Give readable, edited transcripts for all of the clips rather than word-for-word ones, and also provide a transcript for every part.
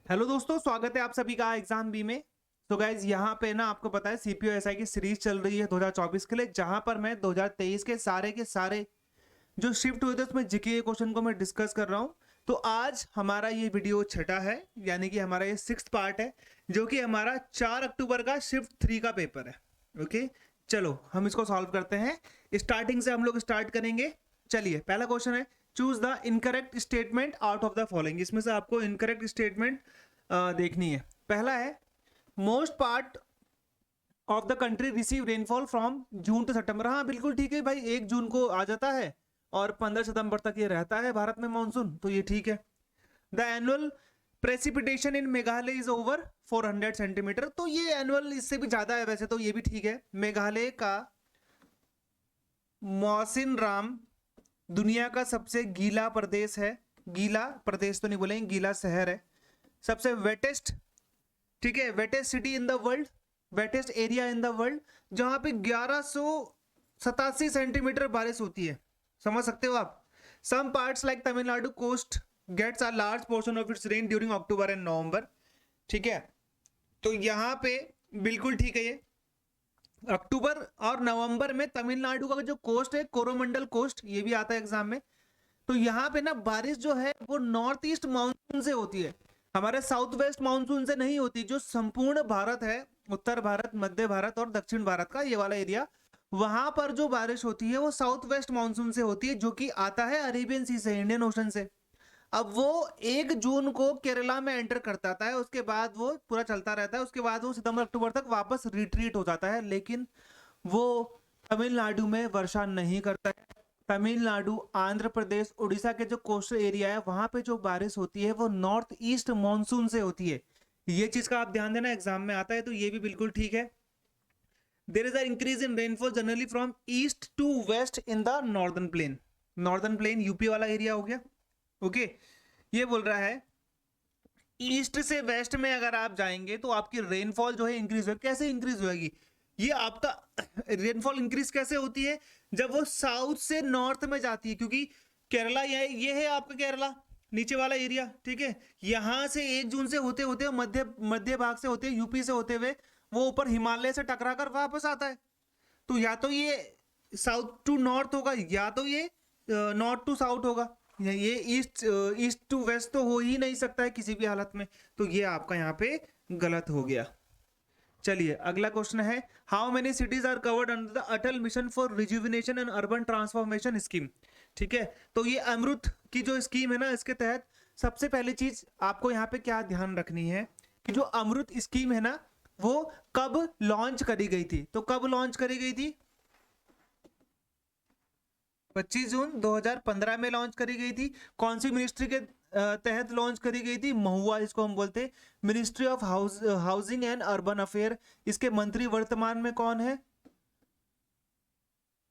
Hello दोस्तों, स्वागत है आप सभी का एग्जाम बी में। तो गाइज यहाँ पे ना आपको पता है सीपीयू एसआई की सीरीज चल रही है 2024 के लिए, जहां पर मैं 2023 के सारे जो शिफ्ट हुए थे उसमें जीके के क्वेश्चन को मैं डिस्कस कर रहा हूँ। तो आज हमारा ये वीडियो छठा है, यानी कि हमारा ये सिक्स्थ पार्ट है, जो कि हमारा 4 अक्टूबर का शिफ्ट 3 का पेपर है। ओके, चलो हम इसको सॉल्व करते हैं। स्टार्टिंग से हम लोग स्टार्ट करेंगे। चलिए, पहला क्वेश्चन है, choose the incorrect statement out of the following. इसमें से आपको इनकरेक्ट स्टेटमेंट देखनी है। पहला है, most part of the country receive rainfall from June to September. हाँ बिल्कुल ठीक है भाई, 1 जून को आ जाता है और 15 सितंबर तक ये रहता है भारत में मानसून, तो ये ठीक है। The annual precipitation in Meghalaya is over 400 centimetre. तो ये एनुअल इससे भी ज्यादा है वैसे, तो ये भी ठीक है। मेघालय का मौसिन राम दुनिया का सबसे गीला प्रदेश है। गीला प्रदेश तो नहीं बोलेंगे, गीला शहर है। सबसे वेटेस्ट, ठीक है, wettest city in the world, wettest area in the world, जहां पे 1187 सेंटीमीटर बारिश होती है। समझ सकते हो आप। Some parts like Tamil Nadu coast gets a large portion of its rain during October and November. ठीक है, तो यहां पे बिल्कुल ठीक है। ये अक्टूबर और नवंबर में तमिलनाडु का जो कोस्ट है, कोरोमंडल कोस्ट, ये भी आता है एग्जाम में। तो यहाँ पे ना बारिश जो है वो नॉर्थ ईस्ट मानसून से होती है, हमारे साउथ वेस्ट मानसून से नहीं होती। जो संपूर्ण भारत है, उत्तर भारत, मध्य भारत और दक्षिण भारत का ये वाला एरिया, वहां पर जो बारिश होती है वो साउथ वेस्ट मानसून से होती है, जो कि आता है अरेबियन सी से, इंडियन ओशन से। अब वो 1 जून को केरला में एंटर करता है, उसके बाद वो पूरा चलता रहता है, उसके बाद वो सितंबर अक्टूबर तक वापस रिट्रीट हो जाता है, लेकिन वो तमिलनाडु में वर्षा नहीं करता है। तमिलनाडु, आंध्र प्रदेश, उड़ीसा के जो कोस्टल एरिया है, वहां पे जो बारिश होती है वो नॉर्थ ईस्ट मानसून से होती है। ये चीज का आप ध्यान देना, एग्जाम में आता है, तो ये भी बिल्कुल ठीक है। There is a increase in rainfall generally from east to west in the northern plain. Northern plain UP वाला एरिया हो गया। ओके, ये बोल रहा है ईस्ट से वेस्ट में अगर आप जाएंगे तो आपकी रेनफॉल जो है इंक्रीज होगी। कैसे इंक्रीज होगी? ये आपका रेनफॉल इंक्रीज कैसे होती है? जब वो साउथ से नॉर्थ में जाती है, क्योंकि केरला ये है आपका केरला, नीचे वाला एरिया, ठीक है। यहां से 1 जून से होते होते मध्य मध्य भाग से होते, यूपी से होते हुए वो ऊपर हिमालय से टकरा कर वापस आता है। तो या तो ये साउथ टू नॉर्थ होगा, या तो ये नॉर्थ टू साउथ होगा। ये ईस्ट ईस्ट टू वेस्ट तो हो ही नहीं सकता है किसी भी हालत में। तो ये आपका यहाँ पे गलत हो गया। चलिए, अगला क्वेश्चन है, how many cities are covered under the Atal mission for rejuvenation and urban transformation scheme. ठीक है, तो ये अमृत की जो स्कीम है ना, इसके तहत सबसे पहली चीज आपको यहाँ पे क्या ध्यान रखनी है कि जो अमृत स्कीम है ना, वो कब लॉन्च करी गई थी? तो कब लॉन्च करी गई थी? 25 जून 2015 में लॉन्च करी गई थी। कौन सी मिनिस्ट्री के तहत लॉन्च करी गई थी? महुआ, इसको हम बोलते हैं ministry of housing and urban affair. इसके मंत्री वर्तमान में कौन है?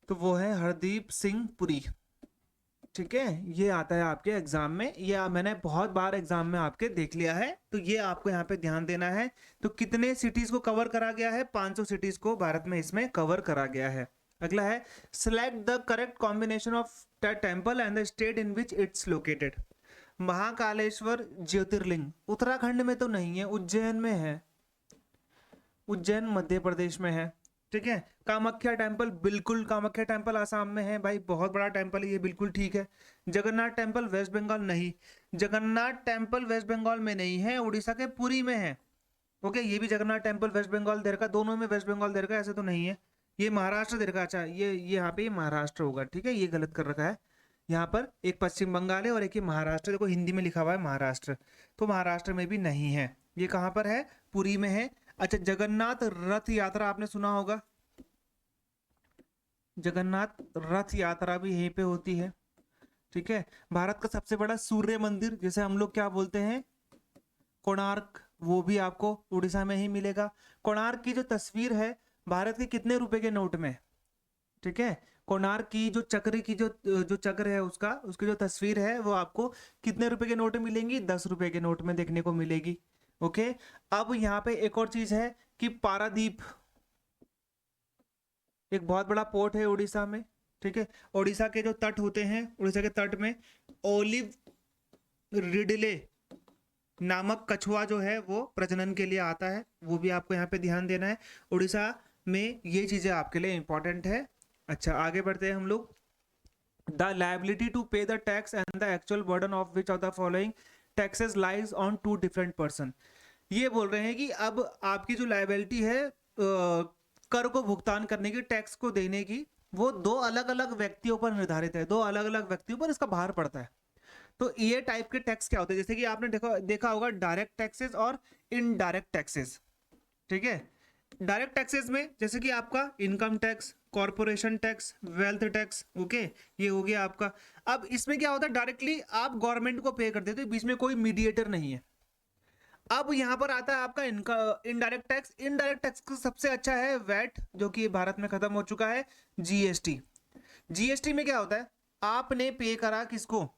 तो वो है हरदीप सिंह पुरी। ठीक है, ये आता है आपके एग्जाम में, ये मैंने बहुत बार एग्जाम में आपके देख लिया है, तो ये आपको यहाँ पे ध्यान देना है। तो कितने सिटीज को कवर करा गया है? 500 सिटीज को भारत में इसमें कवर करा गया है। अगला है, select the correct combination of the temple and the state in which it's located. Mahakaleshwar Jyotirlinga Uttarakhand में तो नहीं है, उज्जैन में है। उज्जैन मध्य प्रदेश में है। ठीक है, कामाख्या टेम्पल, बिल्कुल कामाख्या टेम्पल आसाम में है भाई, बहुत बड़ा टेम्पल है ये, बिल्कुल ठीक है। जगन्नाथ टेम्पल वेस्ट बंगाल, नहीं, जगन्नाथ टेम्पल वेस्ट बंगाल में नहीं है, उड़ीसा के पुरी में है। ओके, ये भी जगन्नाथ टेम्पल वेस्ट बंगाल दे रखा, दोनों में वेस्ट बंगाल दे रखा, ऐसे तो नहीं है। ये महाराष्ट्र दे रखा, अच्छा ये यहाँ पे महाराष्ट्र होगा। ठीक है, ये गलत कर रखा है। यहाँ पर एक पश्चिम बंगाल है और एक ये महाराष्ट्र, देखो हिंदी में लिखा हुआ है महाराष्ट्र, तो महाराष्ट्र में भी नहीं है। ये कहाँ पर है? पुरी में है। अच्छा, जगन्नाथ रथ यात्रा आपने सुना होगा, जगन्नाथ रथ यात्रा भी यहीं पे होती है। ठीक है, भारत का सबसे बड़ा सूर्य मंदिर, जैसे हम लोग क्या बोलते हैं, कोणार्क, वो भी आपको उड़ीसा में ही मिलेगा। कोणार्क की जो तस्वीर है भारत के कितने रुपए के नोट में? ठीक है, कोणार्क की जो चक्र की जो चक्र है उसका, उसकी जो तस्वीर है वो आपको कितने रुपए के नोट में मिलेंगी? 10 रुपए के नोट में देखने को मिलेगी। ओके, अब यहाँ पे एक और चीज है कि पारादीप एक बहुत बड़ा पोर्ट है उड़ीसा में। ठीक है, उड़ीसा के जो तट होते हैं, उड़ीसा के तट में ओलिव रिडले नामक कछुआ जो है वो प्रजनन के लिए आता है, वो भी आपको यहाँ पे ध्यान देना है। उड़ीसा में ये चीजें आपके लिए इंपॉर्टेंट है। अच्छा, आगे बढ़ते हैं हम लोग। The liability to pay the tax and the actual burden of which of the following taxes lies on two different person. ये बोल रहे हैं कि अब आपकी जो लायबिलिटी है कर को भुगतान करने की, टैक्स को देने की, वो दो अलग अलग व्यक्तियों पर निर्धारित है, दो अलग अलग व्यक्तियों पर इसका भार पड़ता है। तो ये टाइप के टैक्स क्या होते हैं, जैसे कि आपने देखा होगा डायरेक्ट टैक्सेस और इनडायरेक्ट टैक्सेस। ठीक है, डायरेक्ट टैक्सेस में जैसे कि आपका income tax, corporation tax, wealth tax, okay, ये हो गया आपका। अब इसमें क्या होता है, डायरेक्टली आप गवर्नमेंट को पे कर देते हो, बीच में कोई मीडिएटर नहीं है। अब यहां पर आता है आपका इनडायरेक्ट टैक्स। इनडायरेक्ट टैक्स का सबसे अच्छा है वैट, जो कि भारत में खत्म हो चुका है। जीएसटी, जीएसटी में क्या होता है, आपने पे करा किसको,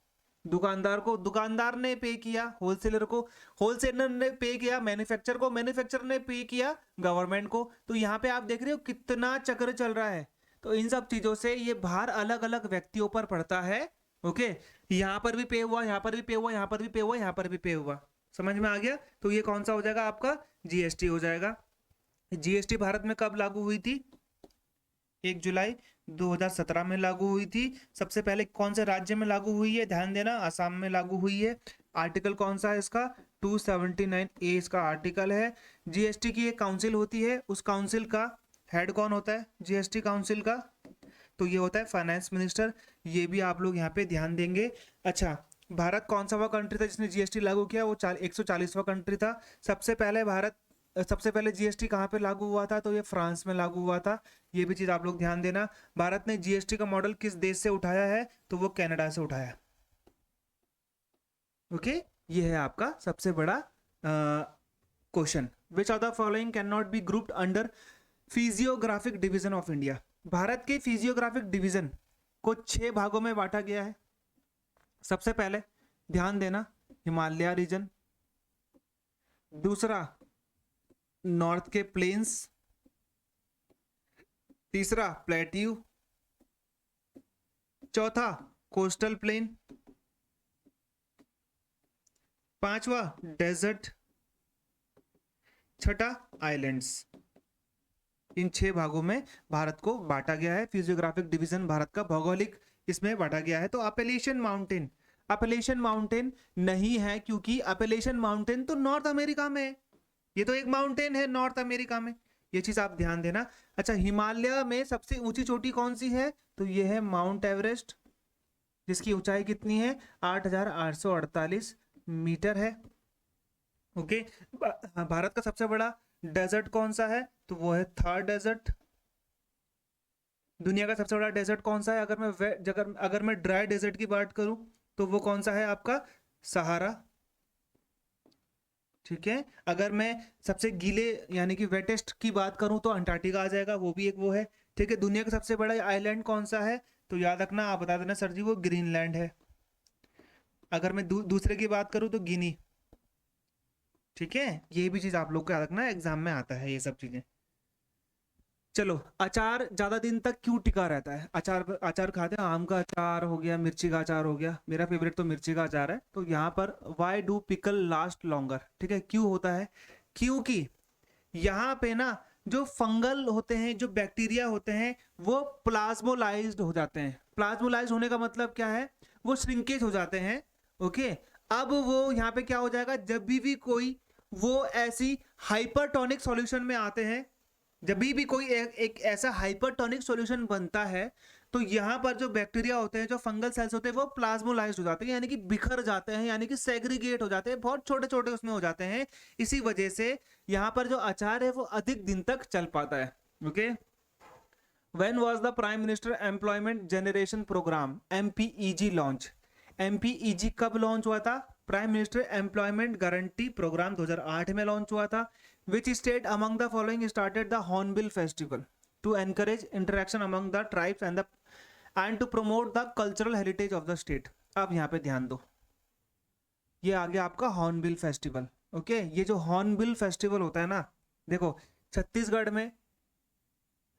दुकानदार को, दुकानदार ने पे किया होलसेलर को, होलसेलर ने पे किया मैन्युफैक्चरर को, मैन्युफैक्चरर ने पे किया गवर्नमेंट को। तो यहाँ पे आप देख रहे हो कितना चक्र चल रहा है। तो इन सब चीजों से ये भार अलग अलग व्यक्तियों पर पड़ता है। ओके, यहाँ पर भी पे हुआ, यहाँ पर भी पे हुआ, यहाँ पर भी पे हुआ, यहाँ पर भी पे हुआ। समझ में आ गया? तो ये कौन सा हो जाएगा आपका, जीएसटी हो जाएगा। जीएसटी भारत में कब लागू हुई थी, 1 जुलाई 2017 में लागू हुई थी। सबसे पहले कौन से राज्य में लागू हुई है, ध्यान देना, असम में लागू हुई है। आर्टिकल कौन सा है इसका, 279A इसका आर्टिकल है। जीएसटी की एक काउंसिल होती है, उस काउंसिल का हेड कौन होता है जीएसटी काउंसिल का, तो ये होता है फाइनेंस मिनिस्टर। ये भी आप लोग यहाँ पे ध्यान देंगे। अच्छा, भारत कौन सा वो कंट्री था जिसने जीएसटी लागू किया, वो 140वां कंट्री था। सबसे पहले जीएसटी कहाँ पे लागू हुआ था, तो ये फ्रांस में लागू हुआ था। ये भी चीज आप लोग ध्यान देना। भारत ने जीएसटी का मॉडल किस देश से उठाया है, तो वो कनाडा से उठाया। ओके, ये है आपका सबसे बड़ा question. Which of the following can not be grouped under physiographic division of India. Bharat के फिजियोग्राफिक डिवीजन को 6 भागों में बांटा गया है। सबसे पहले ध्यान देना, हिमालय रीजन। दूसरा, नॉर्थ के प्लेन्स। तीसरा, प्लेट्यू। चौथा, कोस्टल प्लेन। पांचवा, डेजर्ट। छठा, आइलैंड्स। इन 6 भागों में भारत को बांटा गया है। फिजियोग्राफिक डिवीजन भारत का भौगोलिक इसमें बांटा गया है। तो अपैलेशियन माउंटेन, अपैलेशियन माउंटेन नहीं है, क्योंकि अपैलेशियन माउंटेन तो नॉर्थ अमेरिका में है। ये तो एक माउंटेन है नॉर्थ अमेरिका में, ये चीज आप ध्यान देना। अच्छा, हिमालय में सबसे ऊंची चोटी कौन सी है, तो ये है माउंट एवरेस्ट, जिसकी ऊंचाई कितनी है, 8,848 मीटर है। ओके, भारत का सबसे बड़ा डेजर्ट कौन सा है, तो वो है थार डेजर्ट। दुनिया का सबसे बड़ा डेजर्ट कौन सा है, अगर मैं ड्राई डेजर्ट की बात करूं, तो वो कौन सा है आपका, सहारा। ठीक है, अगर मैं सबसे गीले यानी कि वेटेस्ट की बात करूं, तो अंटार्कटिका आ जाएगा, वो भी एक वो है। ठीक है, दुनिया का सबसे बड़ा आइलैंड कौन सा है, तो याद रखना, आप बता देना सर जी, वो ग्रीनलैंड है। अगर मैं दूसरे की बात करूं, तो गिनी। ठीक है, ये भी चीज आप लोग को याद रखना, एग्जाम में आता है ये सब चीजें। चलो, अचार ज्यादा दिन तक क्यों टिका रहता है, अचार अचार खाते हैं, आम का अचार हो गया, मिर्ची का अचार हो गया, मेरा फेवरेट तो मिर्ची का अचार है। तो यहाँ पर why do pickle last longer, ठीक है, क्यों होता है, क्योंकि यहाँ पे ना जो फंगल होते हैं, जो बैक्टीरिया होते हैं, वो प्लाज्मोलाइज्ड हो जाते हैं। प्लाज्मोलाइज्ड होने का मतलब क्या है, वो श्रिंकेज हो जाते हैं। ओके, अब वो यहाँ पे क्या हो जाएगा, जब भी कोई वो ऐसी हाइपरटोनिक सॉल्यूशन में आते हैं, जब भी कोई एक ऐसा हाइपरटोनिक सॉल्यूशन बनता है, तो यहाँ पर जो बैक्टीरिया होते हैं, जो फंगल सेल्स होते हैं, वो प्लाज्मोलाइज्ड हो जाते हैं, यानी कि बिखर जाते हैं, यानी कि सेग्रीगेट हो जाते हैं, बहुत छोटे छोटे उसमें हो जाते हैं। इसी वजह से यहाँ पर जो अचार है वो अधिक दिन तक चल पाता है। Okay, when was the prime minister employment generation programme MPEG launch, MPEG कब लॉन्च हुआ था, prime minister employment guarantee programme 2008 में लॉन्च हुआ था। Which state among the following started the Hornbill Festival to encourage interaction among the tribes and to promote the cultural heritage of the state? अब यहाँ पे ध्यान दो, ये आ गया आपका हॉर्नबिल फेस्टिवल। ओके, ये जो हॉर्नबिल फेस्टिवल होता है ना, देखो छत्तीसगढ़ में,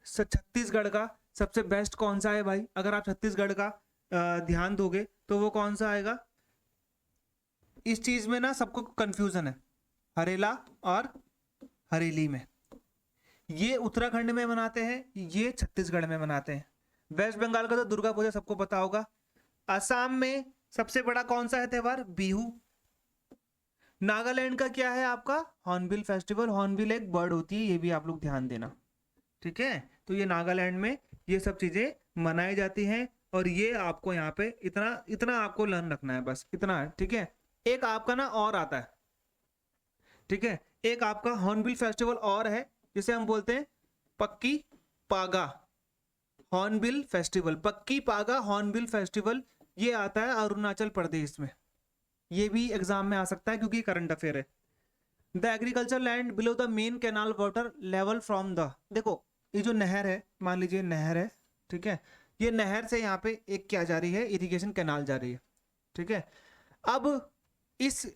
छत्तीसगढ़ का सबसे बेस्ट कौन सा है भाई, अगर आप छत्तीसगढ़ का ध्यान दोगे तो वो कौन सा आएगा, इस चीज में ना सबको कंफ्यूजन है, हरेला और हरेली में। ये उत्तराखंड में मनाते हैं, ये छत्तीसगढ़ में मनाते हैं। वेस्ट बंगाल का तो दुर्गा पूजा सबको पता होगा। असम में सबसे बड़ा कौन सा है त्योहार? बिहू। नागालैंड का क्या है आपका? Hornbill festival. हॉर्नबिल एक बर्ड होती है, ये भी आप लोग ध्यान देना, ठीक है। तो ये नागालैंड में ये सब चीजें मनाई जाती हैं, और ये आपको यहाँ पे इतना इतना आपको लर्न रखना है, बस इतना है, ठीक है। एक आपका ना और आता है, ठीक है, एक आपका हॉर्नबिल फेस्टिवल और है, जिसे हम बोलते हैं पक्की पागा हॉर्नबिल फेस्टिवल। पक्की पागा हॉर्नबिल फेस्टिवल ये आता है अरुणाचल प्रदेश में। ये भी एग्जाम में आ सकता है क्योंकि करंट अफेयर है। The agriculture land below the main canal water level from the, देखो ये जो नहर है, मान लीजिए नहर है, ठीक है, ये नहर से यहाँ पे एक क्या जा रही है? इरिगेशन कैनाल जा रही है, ठीक है। अब इस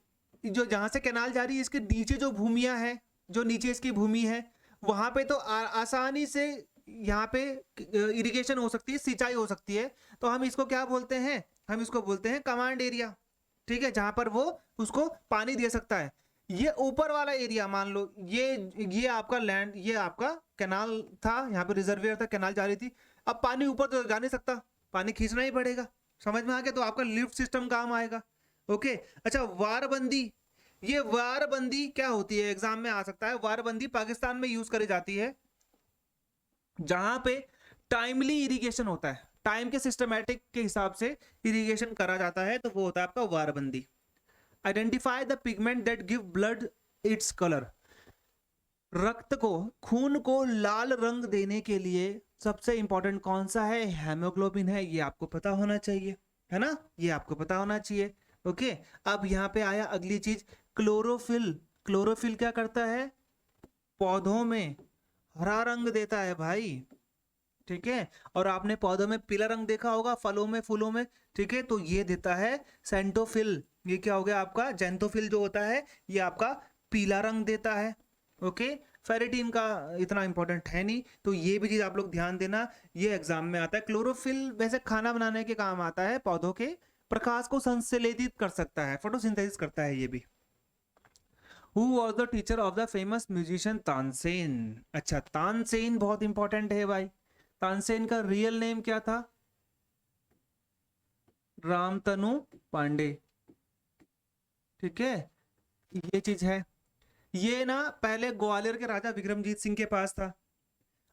जो जहां से कैनाल जा रही है, इसके नीचे जो भूमियां है, जो नीचे इसकी भूमि है, वहां पे तो आसानी से यहाँ पे इरिगेशन हो सकती है, सिंचाई हो सकती है। तो हम इसको क्या बोलते हैं? हम इसको बोलते हैं कमांड एरिया, ठीक है, जहां पर वो उसको पानी दे सकता है। ये ऊपर वाला एरिया मान लो, ये आपका लैंड, ये आपका कैनाल था, यहाँ पे रिजर्वियर था, कैनाल जा रही थी। अब पानी ऊपर तो जा नहीं सकता, पानी खींचना ही पड़ेगा। समझ में आ गया? तो आपका लिफ्ट सिस्टम काम आएगा। ओके, अच्छा, वारबंदी। ये वारबंदी क्या होती है? एग्जाम में आ सकता है। वारबंदी पाकिस्तान में यूज करी जाती है जहां पे टाइमली इरिगेशन होता है, टाइम के सिस्टमैटिक के हिसाब से इरिगेशन करा जाता है, तो वो होता है आपका वारबंदी। Identify the pigment that give blood its colour. रक्त को, खून को लाल रंग देने के लिए सबसे इंपॉर्टेंट कौन सा है? हेमोग्लोबिन है। ये आपको पता होना चाहिए, है ना, ये आपको पता होना चाहिए। ओके, अब यहाँ पे आया अगली चीज, क्लोरोफिल। क्लोरोफिल क्या करता है? पौधों में हरा रंग देता है भाई, ठीक है। और आपने पौधों में पीला रंग देखा होगा, फलों में, फूलों में, ठीक है। तो ये देता है सेंटोफिल। ये क्या हो गया आपका? जेंथोफिल जो होता है, ये आपका पीला रंग देता है। ओके, फेरिटीन का इतना इंपॉर्टेंट है नहीं, तो ये भी चीज आप लोग ध्यान देना, ये एग्जाम में आता है। क्लोरोफिल वैसे खाना बनाने के काम आता है, पौधों के प्रकाश को संश्लेषित कर सकता है, फोटोसिंथेसिस करता है ये भी। Who was the teacher of the famous musician Tansen? अच्छा, तानसेन बहुत इंपॉर्टेंट है भाई। तानसेन का रियल नेम क्या था? रामतनु पांडे, ठीक है, ये चीज है। ये ना पहले ग्वालियर के राजा विक्रमजीत सिंह के पास था,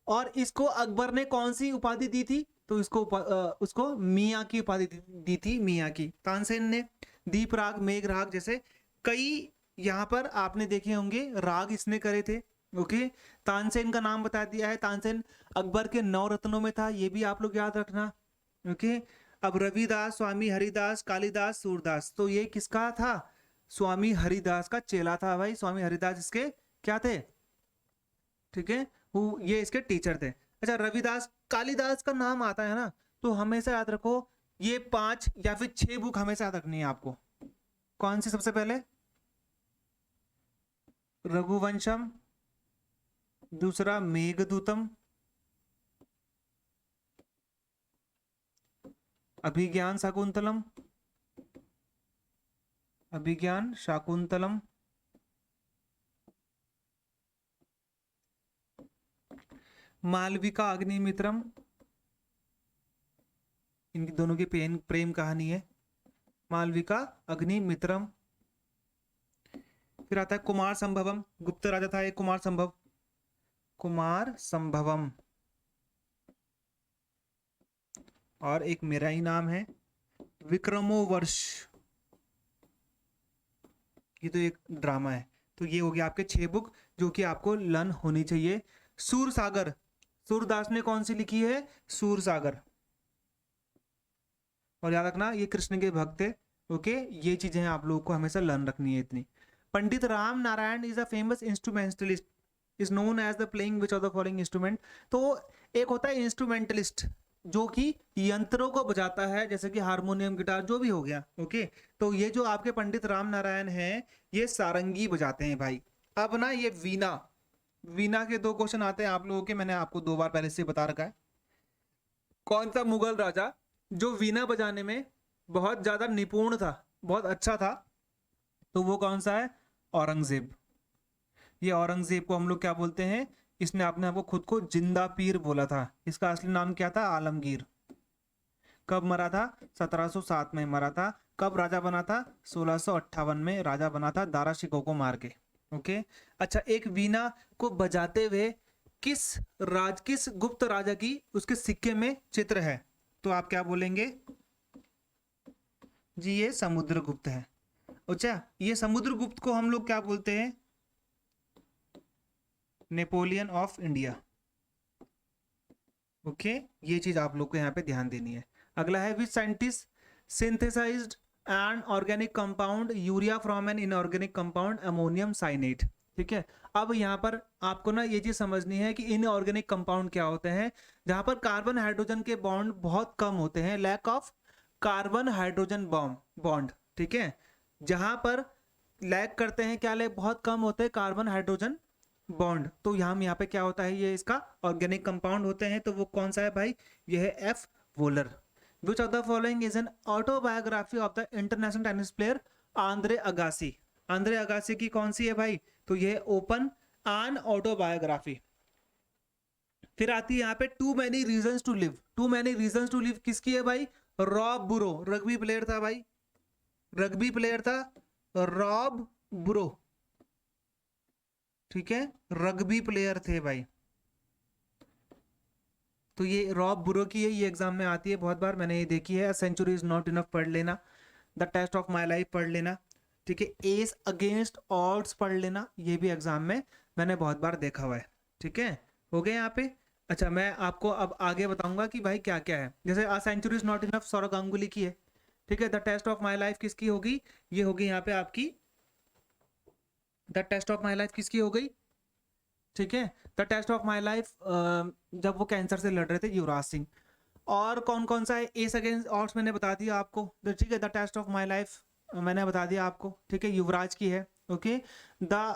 और इसको अकबर ने कौन सी उपाधि दी थी? तो उसको मियाँ की उपाधि दी थी, मियाँ की, तानसेन ने। दीप राग, मेघ राग जैसे कई यहाँ पर आपने देखे होंगे राग इसने करे थे। ओके, तानसेन का नाम बता दिया है। तानसेन अकबर के 9 रत्नों में था, ये भी आप लोग याद रखना। ओके, अब रविदास, स्वामी हरिदास, कालिदास, सूरदास, तो ये किसका था? स्वामी हरिदास का चेला था भाई। स्वामी हरिदास इसके क्या थे? ठीक है, वो ये इसके टीचर थे। अच्छा, रविदास, कालिदास का नाम आता है ना, तो हमेशा याद रखो ये 5 या फिर 6 बुक हमेशा याद रखनी है आपको। कौन सी सबसे पहले? रघुवंशम, दूसरा मेघदूतम, अभिज्ञान शाकुंतलम, अभिज्ञान शाकुंतलम, मालविका अग्निमित्रम। इनकी दोनों की प्रेम कहानी है, मालविका अग्निमित्रम। फिर आता है कुमार संभवम। गुप्त राजा था एक कुमार संभव, कुमार संभवम। और एक मेरा ही नाम है, विक्रमोवर्ष। ये तो एक ड्रामा है। तो ये हो गया आपके 6 बुक जो कि आपको लर्न होनी चाहिए। सूरसागर, सूरदास ने कौन सी लिखी है? सूरसागर। और याद रखना ये कृष्ण के भक्त थे। ओके, ये चीजें आप लोगों को हमेशा लर्न रखनी है इतनी। Pandit Ram Narayan is a famous instrumentalist, is known as the playing which of the following instrument. तो एक होता है इंस्ट्रूमेंटलिस्ट जो कि यंत्रों को बजाता है, जैसे कि हारमोनियम, गिटार, जो भी हो गया। ओके, तो ये जो आपके पंडित राम नारायण हैं, ये सारंगी बजाते हैं भाई। अब ना ये वीणा, वीणा के 2 क्वेश्चन आते हैं आप लोगों के, मैंने आपको 2 बार पहले से बता रखा है। कौन सा मुगल राजा जो वीणा बजाने में बहुत ज्यादा निपुण था, बहुत अच्छा था, तो वो कौन सा है? औरंगजेब। ये औरंगजेब को हम लोग क्या बोलते हैं? इसने अपने आप को खुद को जिंदा पीर बोला था। इसका असली नाम क्या था? आलमगीर। कब मरा था? 1707 में मरा था। कब राजा बना था? 1658 में राजा बना था, दारा शिकोह को मार के। ओके। अच्छा, एक वीणा को बजाते हुए किस गुप्त राजा की उसके सिक्के में चित्र है? तो आप क्या बोलेंगे जी? ये समुद्रगुप्त है। अच्छा, ये समुद्रगुप्त को हम लोग क्या बोलते हैं? Napoleon of India. ओके, ये चीज आप लोग को यहाँ पे ध्यान देनी है। अगला है, which scientist synthesised an organic compound urea from an inorganic compound ammonium cyanate. ठीक है, अब यहाँ पर आपको ना ये चीज समझनी है कि इनऑर्गेनिक कंपाउंड क्या होते हैं? जहां पर कार्बन हाइड्रोजन के बॉन्ड बहुत कम होते हैं, lack of carbon hydrogen bond. ठीक है, जहां पर लैक करते हैं, क्या लैक बहुत कम होते हैं? Carbon hydrogen bond. तो यहाँ पे क्या होता है? ये इसका ऑर्गेनिक कंपाउंड होते हैं। तो वो कौन सा है भाई? ये है F volar. Which of the following is an autobiography of the international tennis player Andre Agassi? Andre Agassi की कौन सी है भाई? तो ये ओपन एन ऑटोबायोग्राफी। फिर आती है यहाँ पे too many reasons to live. Too many reasons to live किसकी है भाई? रॉब बुरो, रग्बी प्लेयर था भाई, रग्बी प्लेयर था रॉब बुरो। ठीक है, रग्बी प्लेयर थे भाई। तो ये रॉब बुरो की है, ये एग्जाम में आती है बहुत बार, मैंने ये देखी है। सेंचुरी इज नॉट इनफ पढ़ लेना, the test of my life पढ़ लेना। ठीक है, एस अगेंस्ट ऑड्स पढ़ लेना, ये भी एग्जाम में मैंने बहुत बार देखा हुआ है। ठीक है, हो गए यहाँ पे। अच्छा, मैं आपको अब आगे बताऊंगा कि भाई क्या क्या है। जैसे a century is not enough Sourav Ganguly की है। ठीक है, the test of my life किसकी होगी? ये होगी यहाँ पे आपकी, the test of my life किसकी हो गई? ठीक है, the test of my life जब वो कैंसर से लड़ रहे थे, युवराज सिंह। और कौन कौन सा है? एस अगेंस्ट ऑड्स मैंने बता दिया आपको। ठीक है, the test of my life मैंने बता दिया आपको। ठीक है, युवराज की है। Okay, the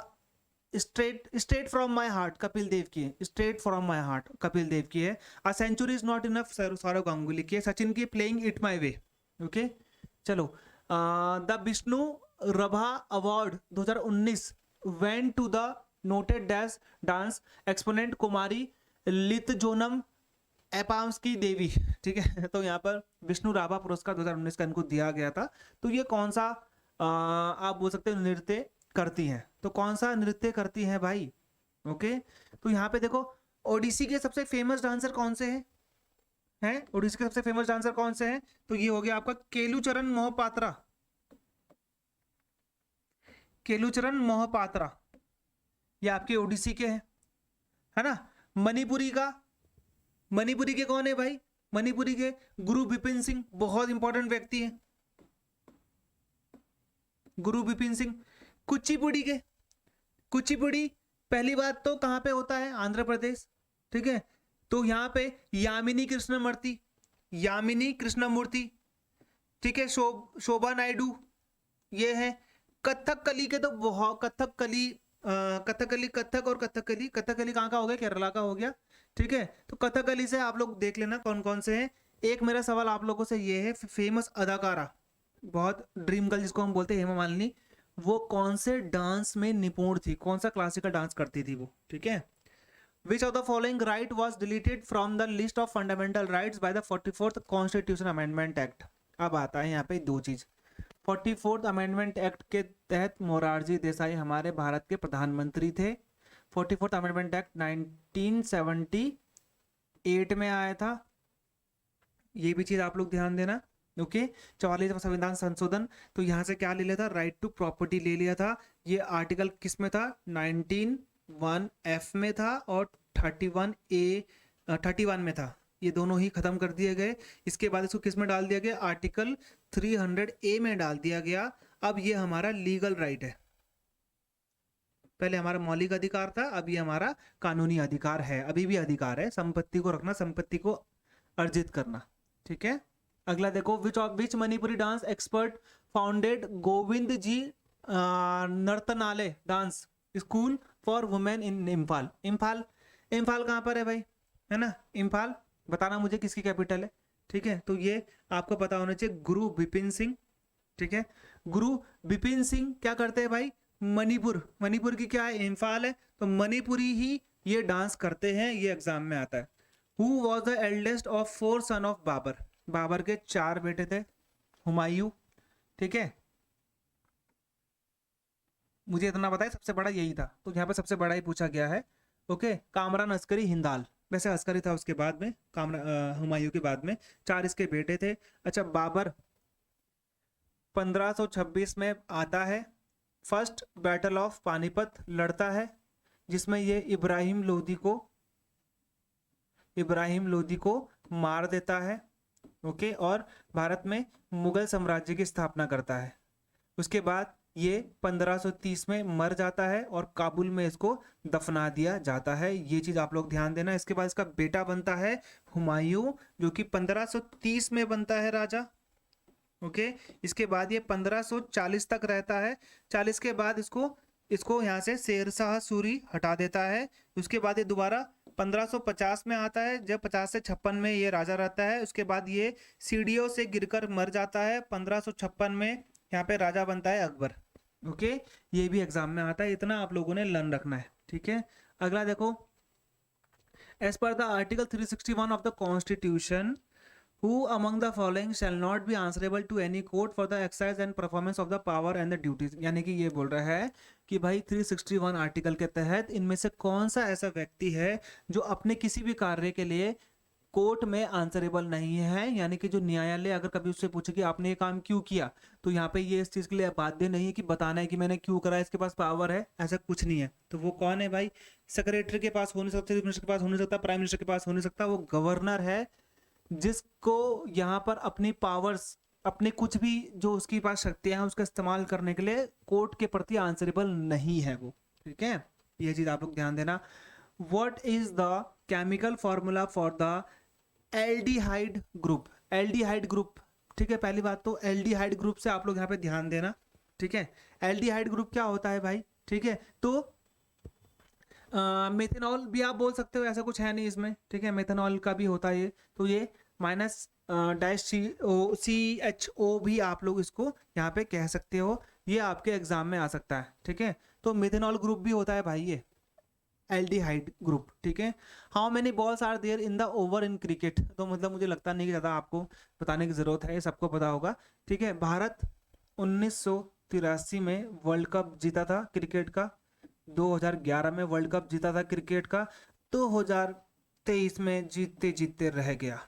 straight from my heart Kapil Dev की है। Straight from my heart Kapil Dev की है। A century is not enough Sourav Ganguly की है। सचिन की playing it my way. Okay, चलो, the Vishnu Rabha award 2019 went to the noted dash dance exponent Kumari लितजोनम एपाम्स की देवी। ठीक है, तो यहाँ पर विष्णु राभा पुरस्कार 2019 का इनको दिया गया था। तो ये कौन सा आप बोल सकते हो नृत्य करती हैं? तो कौन सा नृत्य करती हैं भाई? ओके, तो यहाँ पे देखो, ओडिसी के सबसे फेमस डांसर कौन से हैं? ओडिसी के सबसे फेमस डांसर कौन से हैं? तो ये हो गया आपका केलुचरण मोहपात्रा। केलुचरण मोहपात्रा, ये आपके ओडिसी के हैं, है ना। मणिपुरी के कौन है भाई? मणिपुरी के गुरु बिपिन सिंह, बहुत इंपॉर्टेंट व्यक्ति है गुरु बिपिन सिंह। कुचिपुड़ी पहली बात तो कहां पे होता है? आंध्र प्रदेश। ठीक है, तो यहाँ पे यामिनी कृष्णमूर्ति। ठीक है, शोभा नायडू ये है। कथकली के तो बहुत, कथकली कहाँ का हो गया? केरला का हो गया। ठीक है, तो कथकली से आप लोग देख लेना कौन कौन से हैं। एक मेरा सवाल आप लोगों से ये है, फेमस अदाकारा, बहुत ड्रीम गर्ल जिसको हम बोलते हैं, हेमा मालिनी, वो कौन से डांस में निपुण थी? कौन सा क्लासिकल डांस करती थी वो? ठीक है, which of the following right was deleted from the list of fundamental rights by the 44th constitution amendment act? अब आता है यहाँ पे दो चीज। 44th अमेंडमेंट एक्ट के तहत मोरारजी देसाई हमारे भारत के प्रधानमंत्री थे। 44th अमेंडमेंट एक्ट 1978 में आया था, ये भी चीज आप लोग ध्यान देना। ओके, 44वां संविधान संशोधन, तो यहाँ से क्या ले लिया था? राइट टू प्रॉपर्टी ले लिया था। ये आर्टिकल किस में था? 19(1)(f) में था और 31 में था। ये दोनों ही खत्म कर दिए गए। इसके बाद इसको किस में डाल दिया गया? आर्टिकल 300A में डाल दिया गया। अब ये हमारा लीगल राइट है। पहले हमारा मौलिक अधिकार था, अब ये हमारा कानूनी अधिकार है। अभी भी अधिकार है संपत्ति को रखना, संपत्ति को अर्जित करना। ठीक है, अगला देखो, which Manipuri dance expert founded Govind ji Nartanalaya dance school for women in Imphal? Imphal कहाँ पर है भाई? है ना, इम्फाल, बताना मुझे किसकी कैपिटल है। ठीक है, तो ये आपको पता होना चाहिए, गुरु बिपिन सिंह। ठीक है, गुरु बिपिन सिंह क्या करते हैं भाई, मणिपुर की क्या है, इम्फाल है, तो मणिपुरी ही ये डांस करते हैं, ये एग्जाम में आता है। Who was the eldest of 4 son of Babur, Babur के 4 बेटे थे, हुमायूं, ठीक है, मुझे इतना पता है सबसे बड़ा यही था, तो यहाँ पे सबसे बड़ा ही पूछा गया है। ओके, कामरान अस्करी हिंदाल, वैसे अस्करी था उसके बाद में, हुमायूं के बाद में, 4 इसके बेटे थे। अच्छा, बाबर 1526 में आता है, फर्स्ट बैटल ऑफ पानीपत लड़ता है, जिसमें ये इब्राहिम लोदी को मार देता है। ओके, और भारत में मुगल साम्राज्य की स्थापना करता है। उसके बाद ये 1530 में मर जाता है और काबुल में इसको दफना दिया जाता है, ये चीज आप लोग ध्यान देना। इसके बाद इसका बेटा बनता है हुमायूं, जो कि 1530 में बनता है राजा। ओके, इसके बाद ये 1540 तक रहता है, 40 के बाद इसको यहाँ से शेरशाह सूरी हटा देता है। उसके बाद ये दोबारा 1550 में आता है, जब 50 से 56 में ये राजा रहता है। उसके बाद ये सीढ़ियों से गिरकर मर जाता है, 1556 में यहाँ पे राजा बनता है अकबर। ओके, ये भी एग्जाम में आता है, इतना आप लोगों ने लर्न रखना है, ठीक है। अगला देखो, एज पर the article 361 of the constitution, who among the following shall not be answerable to any court for the exercise and performance of the power and the duties, यानी कि ये बोल रहा है कि भाई 361 आर्टिकल के तहत इनमें से कौन सा ऐसा व्यक्ति है जो अपने किसी भी कार्य के लिए कोर्ट में आंसरेबल नहीं है, यानी कि जो न्यायालय अगर कभी उससे पूछे कि आपने ये काम क्यों किया, तो यहाँ पे ये इस चीज के लिए बाध्य नहीं है कि बताना है कि मैंने क्यों करा, इसके पास पावर है, ऐसा कुछ नहीं है। तो वो कौन है भाई, सेक्रेटरी के पास हो नहीं सकता, चीफ मिनिस्टर के पास हो नहीं सकता, प्राइम मिनिस्टर के पास हो नहीं सकता, वो गवर्नर है, जिसको यहाँ पर अपनी पावर्स, अपने कुछ भी जो उसके पास शक्तियां हैं उसका इस्तेमाल करने के लिए कोर्ट के प्रति आंसरेबल नहीं है वो, ठीक है, ये चीज आप लोग ध्यान देना। What is the chemical formula for the aldehyde group, ठीक है, पहली बात तो एल्डिहाइड ग्रुप से आप लोग यहाँ पे ध्यान देना, ठीक है। एल्डिहाइड ग्रुप क्या होता है भाई, ठीक है, तो मेथेनॉल भी आप बोल सकते हो, ऐसा कुछ है नहीं इसमें, ठीक है, मेथेनॉल का भी होता है ये, तो ये माइनस डैश CHO भी आप लोग इसको यहाँ पे कह सकते हो, ये आपके एग्जाम में आ सकता है, ठीक है। तो मेथेनॉल ग्रुप भी होता है भाई ये एल्डिहाइड ग्रुप, ठीक है। How many balls are there in the over in cricket, तो मतलब मुझे लगता नहीं कि ज़्यादा आपको बताने की ज़रूरत है, ये सबको पता होगा, ठीक है। भारत 1983 में वर्ल्ड कप जीता था क्रिकेट का, 2011 में वर्ल्ड कप जीता था क्रिकेट का, 2023 में जीतते जीतते रह गया,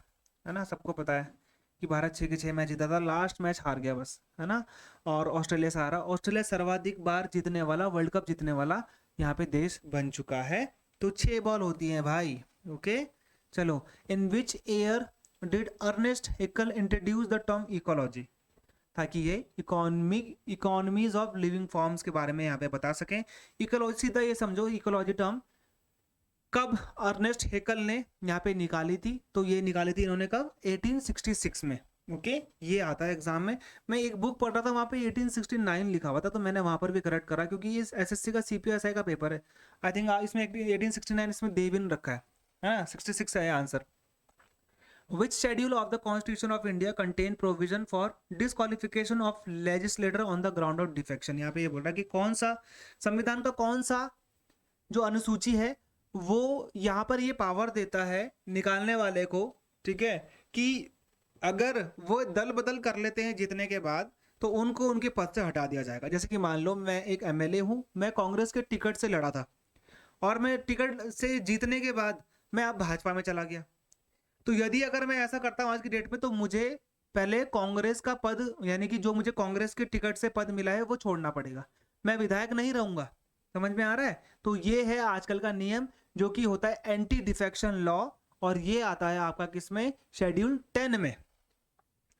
है ना, सबको पता है कि भारत 6 के 6 मैच जीता था, लास्ट मैच हार गया बस, है ना, और ऑस्ट्रेलिया से हारा। ऑस्ट्रेलिया सर्वाधिक बार जीतने वाला, वर्ल्ड कप जीतने वाला यहाँ पे देश बन चुका है। तो 6 बॉल होती हैं भाई, ओके। चलो, in which year did Ernest Haeckel introduce the term ecology, ताकि ये इकोनॉमीज ऑफ लिविंग फॉर्म्स के बारे में यहाँ पे बता सकें। इकोलॉजी सीधा ये समझो, इकोलॉजी टर्म कब अर्नेस्ट हेकल ने यहाँ पे निकाली थी, तो ये निकाली थी इन्होंने कब, 1866 में, ओके, ये आता है एग्जाम में। मैं एक बुक पढ़ रहा था, वहाँ पे 1869 लिखा हुआ था, तो मैंने वहाँ पर भी करेक्ट करा, क्योंकि ये SSC का CPSI का पेपर है, आई थिंक इसमें 1869 इसमें दे भी नहीं रखा है ना, 66 है answer. Which schedule of the Constitution of India contain provision for disqualification of legislator on the ground of defection, यहाँ पे ये बोल रहा है कि कौन सा संविधान का कौन सा जो अनुसूची है वो यहाँ पर ये पावर देता है निकालने वाले को, ठीक है, कि अगर वो दल बदल कर लेते हैं जीतने के बाद, तो उनको उनके पद से हटा दिया जाएगा। जैसे कि मान लो मैं एक MLA हूँ, मैं कांग्रेस के टिकट से लड़ा था और मैं टिकट से जीतने के बाद मैं अब भाजपा में चला गया, तो यदि अगर मैं ऐसा करता हूँ आज की डेट में, तो मुझे पहले कांग्रेस का पद, यानी कि जो मुझे कांग्रेस के टिकट से पद मिला है वो छोड़ना पड़ेगा, मैं विधायक नहीं रहूंगा, समझ में आ रहा है। तो ये है आजकल का नियम जो कि होता है एंटी डिफेक्शन लॉ, और ये आता है आपका किसमें, शेड्यूल 10 में,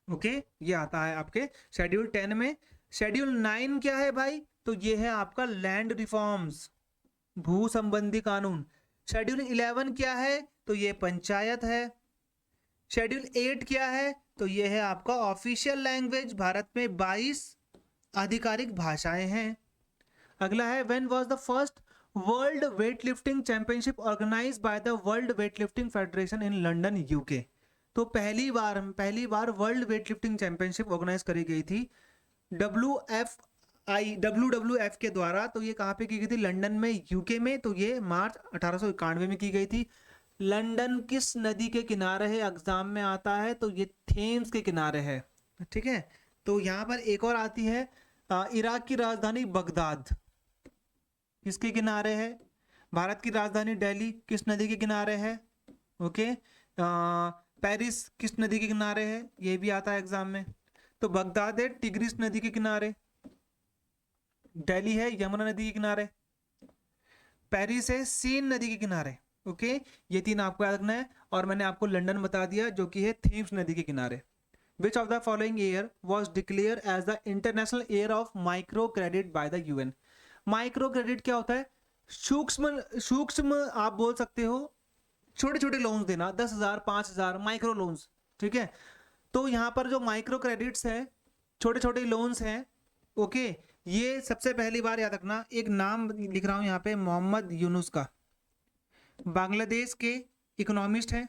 ओके, ये आता है आपके शेड्यूल 10 में। शेड्यूल 9 क्या है भाई, तो ये है आपका लैंड रिफॉर्म्स, भू संबंधी कानून। शेड्यूल 11 क्या है, तो ये पंचायत है। शेड्यूल 8 क्या है, तो ये है आपका ऑफिशियल लैंग्वेज, भारत में 22 आधिकारिक भाषाएं हैं। अगला है when was the first world weightlifting championship organised by the world weightlifting federation in London UK, तो पहली बार world weightlifting championship organise करी गई थी WWF के द्वारा। तो ये कहाँ पे की गई थी? लंदन में, यूके में। तो ये मार्च 1891 में की गई थी। लंदन किस नदी के किनारे है? एग्जाम में आता है, तो ये थेम्स के किनारे है। ठीक है, तो यहाँ पर एक और आती है, इराक की राजधानी बगदाद किसके किनारे है? भारत की राजधानी दिल्ली किस नदी के किनारे है? ओके, पेरिस किस नदी के किनारे है? ये भी आता है एग्जाम में। तो बगदाद है टिग्रिस नदी के किनारे, दिल्ली है यमुना नदी के किनारे, पेरिस है सीन नदी के किनारे। ओके, ये तीन आपको याद रखना है। और मैंने आपको लंदन बता दिया जो कि है थेम्स नदी के किनारे। Which of the following year was declared as the International Year of Microcredit by the UN? Micro credit क्या होता है? सूक्ष्म सूक्ष्म आप बोल सकते हो, छोटे छोटे लोन्स देना, 10,000 5,000 माइक्रो लोन्स। ठीक है, तो यहाँ पर जो माइक्रो क्रेडिट्स है, छोटे छोटे लोन्स हैं, ओके, ये सबसे पहली बार याद रखना। एक नाम लिख रहा हूँ यहाँ पे, मोहम्मद यूनुस का, बांग्लादेश के इकोनॉमिस्ट हैं,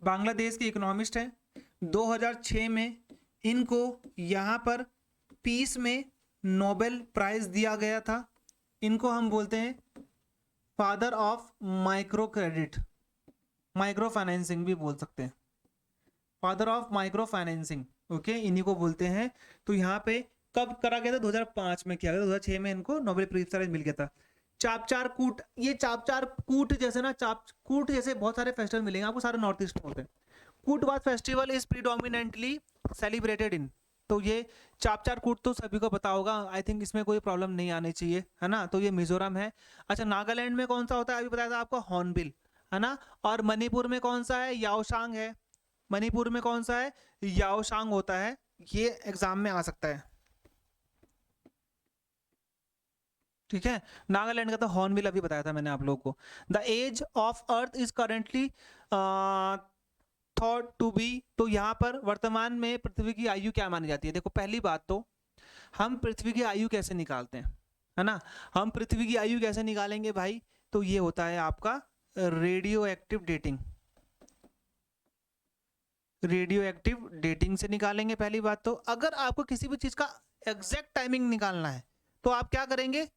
बांग्लादेश के इकोनॉमिस्ट हैं। 2006 में इनको यहाँ पर पीस में नोबेल प्राइज दिया गया था। इनको हम बोलते हैं father of micro credit, micro financing भी बोल सकते हैं, father of micro financing. Okay, इन्हीं को बोलते हैं। तो यहाँ पे कब करा गया था? 2005 में किया गया था। 2006 में इनको नोबेल प्राइज मिल गया था। चापचार कूट, ये चापचार कूट जैसे ना, कूट जैसे बहुत सारे फेस्टिवल मिलेंगे आपको, सारे नॉर्थ ईस्ट में होते हैं। कूट वाद festival is predominantly celebrated in, तो ये चापचार कूट तो सभी को पता होगा, आई थिंक इसमें कोई प्रॉब्लम नहीं आनी चाहिए, है ना। तो ये मिजोरम है। अच्छा, नागालैंड में कौन सा होता है? अभी बताया था आपको, हॉर्नबिल, है ना। और मणिपुर में कौन सा है? याओशांग है। मणिपुर में कौन सा है? याओशांग होता है। ये एग्जाम में आ सकता है। ठीक है, नागालैंड का तो हॉर्नबिल अभी बताया था मैंने आप लोगों को। The age of earth is currently thought to be, तो यहाँ पर वर्तमान में पृथ्वी की आयु क्या मानी जाती है? देखो, पहली बात तो हम पृथ्वी की आयु कैसे निकालते हैं, है ना। हम पृथ्वी की आयु कैसे निकालेंगे भाई? तो ये होता है आपका radio active dating, radio active dating से निकालेंगे पहली बात तो। अगर आपको किसी भी चीज का एग्जैक्ट टाइमिंग निकालना है तो आप क्या करेंगे?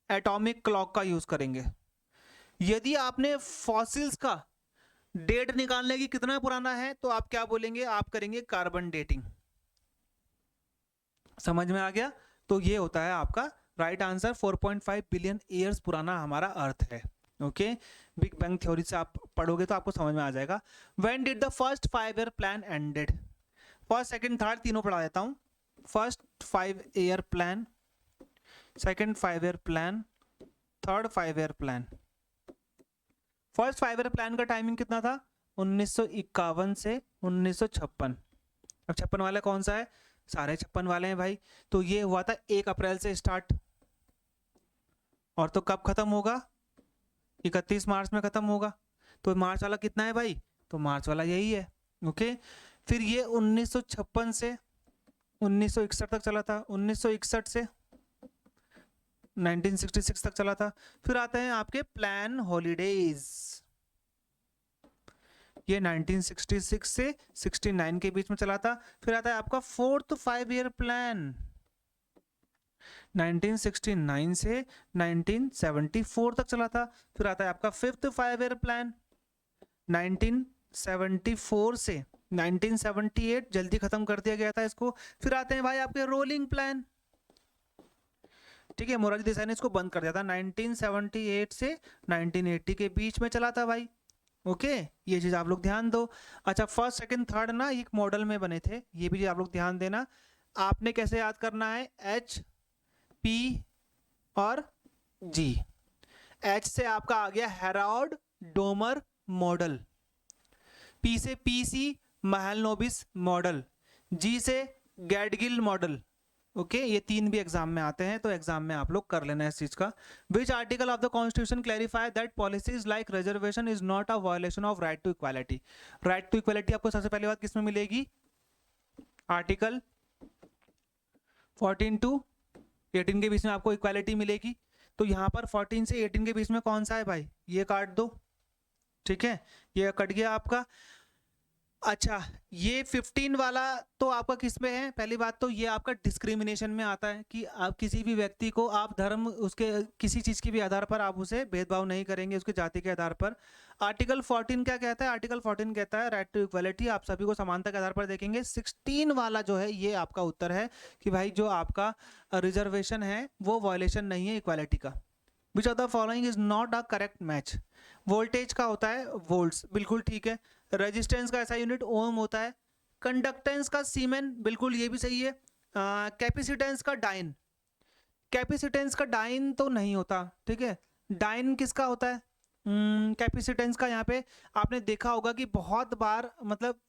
एटॉमिक क्लॉक का यूज करेंगे। यदि आपने फॉसिल्स का डेट निकालने की कितना पुराना है तो आप क्या बोलेंगे? आप करेंगे कार्बन डेटिंग। समझ में आ गया? तो ये होता है आपका राइट आंसर। 4.5 बिलियन ईयर्स पुराना हमारा अर्थ है। ओके, बिग बैंग थ्योरी से आप पढ़ोगे तो आपको समझ में आ जाएगा। When did the first 5 year plan ended? First second third तीनों पढ़ा देता हूं। First 5 year plan, second 5 year plan, third 5 year plan. First 5 year plan का टाइमिंग कितना था? 1951 से 1956। अब 56 वाला कौन सा है? सारे 56 वाले हैं भाई। तो ये हुआ था 1 अप्रैल से स्टार्ट, और तो कब खत्म होगा? 31 मार्च में खत्म होगा। तो मार्च वाला कितना है भाई? तो मार्च वाला यही है। ओके, फिर ये 1956 से 1961 तक चला था, 1961 से 1966 तक चला था। फिर आते हैं आपके प्लान हॉलीडेज, ये 1966 से 69 के बीच में चला था। फिर आता है आपका फोर्थ 5 ईयर प्लान, 1969 से 1974 तक चला था। फिर आता है आपका फिफ्थ 5 ईयर प्लान, 1974 से 1978, जल्दी खत्म कर दिया गया था इसको। फिर आते हैं भाई आपके रोलिंग प्लान, ठीक है, मोरारजी देसाई ने इसको बंद कर दिया था। 1978 से 1980 के बीच में चला था भाई। ओके, ये चीज आप लोग ध्यान दो। अच्छा, फर्स्ट सेकंड थर्ड ना एक मॉडल में बने थे, ये भी आप लोग ध्यान देना। आपने कैसे याद करना है? एच, पी और जी। एच से आपका आ गया हेराल्ड डोमर मॉडल, पी से पीसी महलनोबिस मॉडल, जी से गैडगिल मॉडल। ओके, ये तीन भी एग्जाम में आते हैं, तो एग्जाम में आप लोग कर लेना है इस चीज का। Which article of the constitution clarify that policies like reservation is not a violation of right to equality? Right to equality आपको सबसे पहली बात किसमें मिलेगी? आर्टिकल 14 टू 18 के बीच में आपको इक्वालिटी मिलेगी। तो यहाँ पर 14 से 18 के बीच में कौन सा है भाई? ये काट दो, ठीक है, ये कट गया आपका। अच्छा, ये 15 वाला तो आपका किस में है? पहली बात तो ये आपका डिस्क्रिमिनेशन में आता है कि आप किसी भी व्यक्ति को आप धर्म उसके किसी चीज़ के भी आधार पर आप उसे भेदभाव नहीं करेंगे उसके जाति के आधार पर। आर्टिकल 14 क्या कहता है? आर्टिकल 14 कहता है राइट टू इक्वालिटी, आप सभी को समानता के आधार पर देखेंगे। 16 वाला जो है ये आपका उत्तर है कि भाई जो आपका रिजर्वेशन है वो वायलेशन नहीं है इक्वालिटी का। विच of the following is not a correct match? Voltage का होता है वोल्ट्स, बिल्कुल ठीक है। रेजिस्टेंस का ऐसा यूनिट ओम होता है। कंडक्टेंस का सीमेन, बिल्कुल ये भी सही है। कैपेसिटेंस का डाइन, कैपेसिटेंस का डाइन तो नहीं होता, ठीक है। डाइन किसका होता है? कैपेसिटेंस का यहाँ पे आपने देखा होगा कि बहुत बार मतलब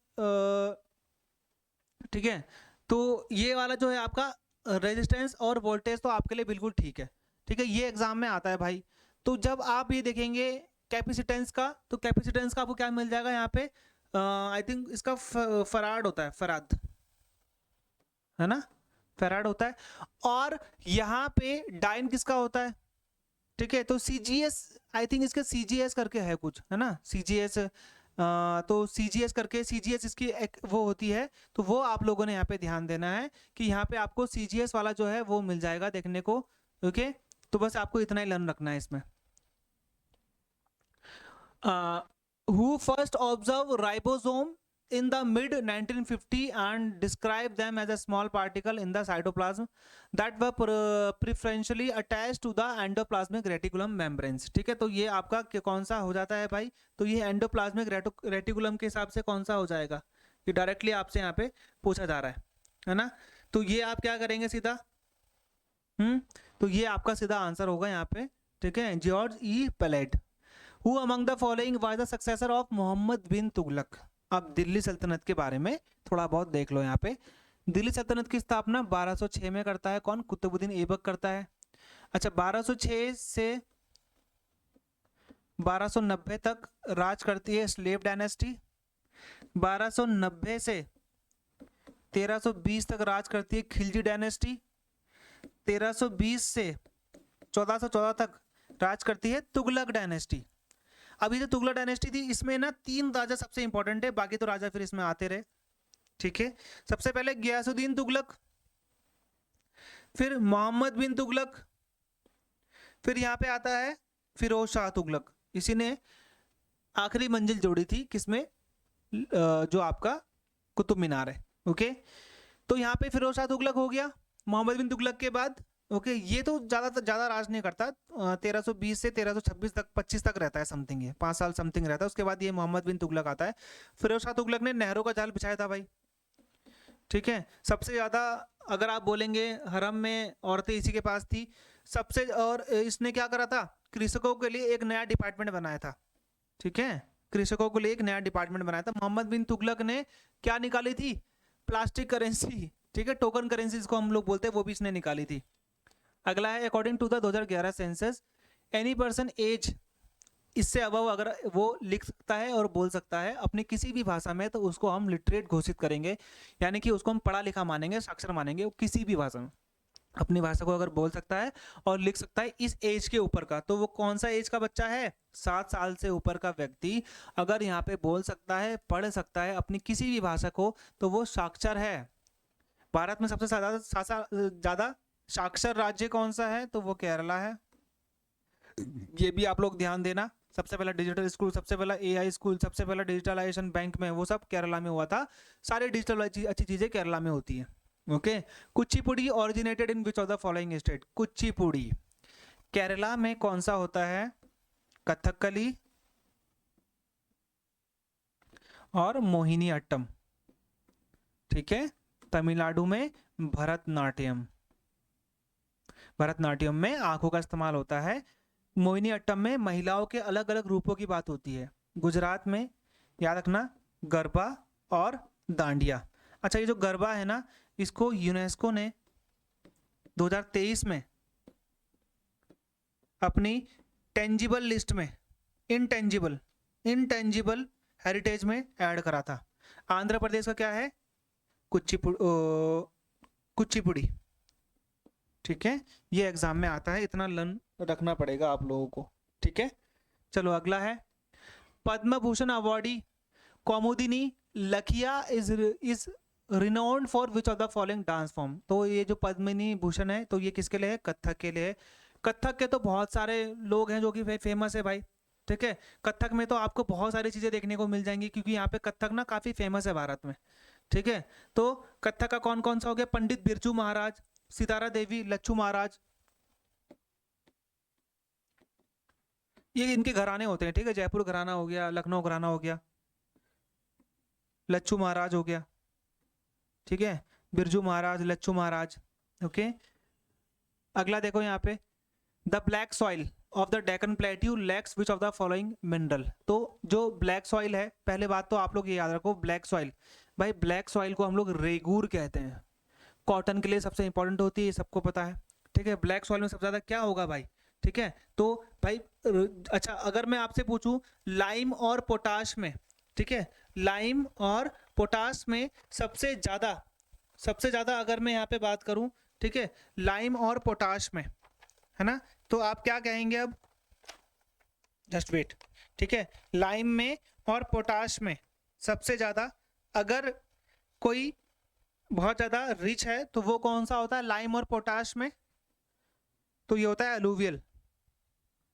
ठीक है। तो ये वाला जो है आपका रेजिस्टेंस और वोल्टेज तो आपके लिए बिल्कुल ठीक है, ठीक है, ये एग्जाम में आता है भाई। तो जब आप ये देखेंगे कैपेसिटेंस का, तो कैपेसिटेंस का आपको क्या मिल जाएगा यहाँ पे? आई थिंक इसका फराड होता है, फराद है ना, फराड होता है। और यहाँ पे डाइन किसका होता है? ठीक है, तो सीजीएस, आई थिंक इसके सीजीएस करके है कुछ, है ना, सीजीएस। तो सीजीएस करके, सीजीएस इसकी एक वो होती है, तो वो आप लोगों ने यहाँ पे ध्यान देना है कि यहाँ पे आपको सीजीएस वाला जो है वो मिल जाएगा देखने को। ओके, तो बस आपको इतना ही लर्न रखना है इसमें। Who first observed ribosome in the mid 1950 and described them as a small particle in the cytoplasm that were preferentially attached to the endoplasmic reticulum membranes? ठीक है, तो ये आपका कौन सा हो जाता है भाई? तो ये एंडोप्लाज्मिक रेटिकुलम के हिसाब से कौन सा हो जाएगा? ये डायरेक्टली आपसे यहाँ पे पूछा जा रहा है ना। तो ये आप क्या करेंगे सीधा, तो ये आपका सीधा आंसर होगा यहाँ पे, ठीक है, George E Pellet. Who among the following was the successor of Mohammad bin Tughlaq? अब दिल्ली सल्तनत के बारे में थोड़ा बहुत देख लो यहाँ पे। दिल्ली सल्तनत की स्थापना 1206 में करता है कौन? कुतुबुद्दीन ऐबक करता है। अच्छा, 1206 से 1290 तक राज करती है स्लेव डायनेस्टी। 1290 से 1320 तक राज करती है खिलजी डायनेस्टी। 1320 से 1414 तक राज करती है तुगलक डायनेस्टी। अभी जो तुगलक डायनेस्टी थी इसमें ना 3 राजा सबसे इंपॉर्टेंट है, बाकी तो राजा फिर इसमें आते रहे, ठीक है। सबसे पहले गयासुद्दीन तुगलक, फिर मोहम्मद बिन तुगलक, फिर यहाँ पे आता है फिरोज शाह तुगलक। इसी ने आखिरी मंजिल जोड़ी थी किसमें? जो आपका कुतुब मीनार है। ओके, तो यहाँ पे फिरोज शाह तुगलक हो गया मोहम्मद बिन तुगलक के बाद। ओके, ये तो ज़्यादा राज नहीं करता, 1320 से 1326 तक 25 तक रहता है समथिंग, ये 5 साल समथिंग रहता है। उसके बाद ये मोहम्मद बिन तुगलक आता है। फिरोज शाह तुगलक ने नहरों का जाल बिछाया था भाई, ठीक है। सबसे ज़्यादा अगर आप बोलेंगे हरम में औरतें इसी के पास थी सबसे। और इसने क्या करा था? कृषकों के लिए एक नया डिपार्टमेंट बनाया था, ठीक है, कृषकों के लिए एक नया डिपार्टमेंट बनाया था। मोहम्मद बिन तुगलक ने क्या निकाली थी? प्लास्टिक करेंसी, ठीक है, टोकन करेंसी जिसको हम लोग बोलते हैं, वो भी इसने निकाली थी। अगला है according to the 2011 census any person age, इससे अबव अगर वो लिख सकता है और बोल सकता है अपनी किसी भी भाषा में, तो उसको हम लिटरेट घोषित करेंगे, यानी कि उसको हम पढ़ा लिखा मानेंगे, साक्षर मानेंगे। वो किसी भी भाषा में अपनी भाषा को अगर बोल सकता है और लिख सकता है इस एज के ऊपर का, तो वो कौन सा एज का बच्चा है? 7 साल से ऊपर का व्यक्ति अगर यहाँ पे बोल सकता है, पढ़ सकता है अपनी किसी भी भाषा को, तो वो साक्षर है। भारत में सबसे ज़्यादा साक्षर राज्य कौन सा है? तो वो केरला है। ये भी आप लोग ध्यान देना। सबसे पहला डिजिटल स्कूल, सबसे पहला एआई स्कूल, सबसे पहला डिजिटलाइजेशन बैंक में, वो सब केरला में हुआ था। सारे डिजिटल अच्छी चीजें केरला में होती है। Okay, Kuchipudi originated in which of the following state? Kuchipudi Kerala में कौन सा होता है? कथकली और मोहिनी अट्टम, ठीक है। तमिलनाडु में भरतनाट्यम, भरतनाट्यम में आंखों का इस्तेमाल होता है। मोहिनी अट्टम में महिलाओं के अलग अलग रूपों की बात होती है। गुजरात में याद रखना गरबा और दांडिया। अच्छा, ये जो गरबा है ना, इसको यूनेस्को ने 2023 में अपनी टेंजिबल लिस्ट में इनटेंजिबल हेरिटेज में ऐड करा था। आंध्र प्रदेश का क्या है? कुचिपुड़ी, ठीक है। ये एग्जाम में आता है, इतना लर्न रखना पड़ेगा आप लोगों को, ठीक है। चलो अगला है पद्म भूषण अवॉर्डी कौमुदिनी लखिया is renowned for which of the following dance form. तो ये जो पद्मिनी भूषण है तो ये किसके लिए है? कथक के लिए है। कथक के तो बहुत सारे लोग हैं जो कि फेमस है भाई, ठीक है। कथक में तो आपको बहुत सारी चीजें देखने को मिल जाएंगी क्योंकि यहाँ पे कथक ना काफी फेमस है भारत में, ठीक है। तो कथक का कौन कौन सा हो गया? पंडित बिरजू महाराज, सितारा देवी, लच्छू महाराज, ये इनके घराने होते हैं, ठीक है। जयपुर घराना हो गया, लखनऊ घराना हो गया, लच्छू महाराज हो गया, ठीक है। बिरजू महाराज, लच्छू महाराज, ओके। अगला देखो यहाँ पे, the black soil of the Deccan plateau lakhs which of the following mineral. तो जो ब्लैक सॉइल है, पहले बात तो आप लोग ये याद रखो, ब्लैक सॉइल, भाई ब्लैक सॉइल को हम लोग रेगूर कहते हैं। कॉटन के लिए सबसे इंपॉर्टेंट होती है, ये सबको पता है, ठीक है। ब्लैक सॉइल में सबसे ज्यादा क्या होगा भाई, ठीक है। तो भाई अच्छा, अगर मैं आपसे पूछूं लाइम और पोटाश में, ठीक है, लाइम और पोटाश में सबसे ज्यादा अगर मैं यहाँ पे बात करूं, ठीक है, लाइम और पोटाश में, है ना, तो आप क्या कहेंगे अब? जस्ट वेट, ठीक है। लाइम में और पोटाश में सबसे ज्यादा अगर कोई बहुत ज्यादा रिच है तो वो कौन सा होता है? लाइम और पोटाश में तो ये होता है एलुवियल।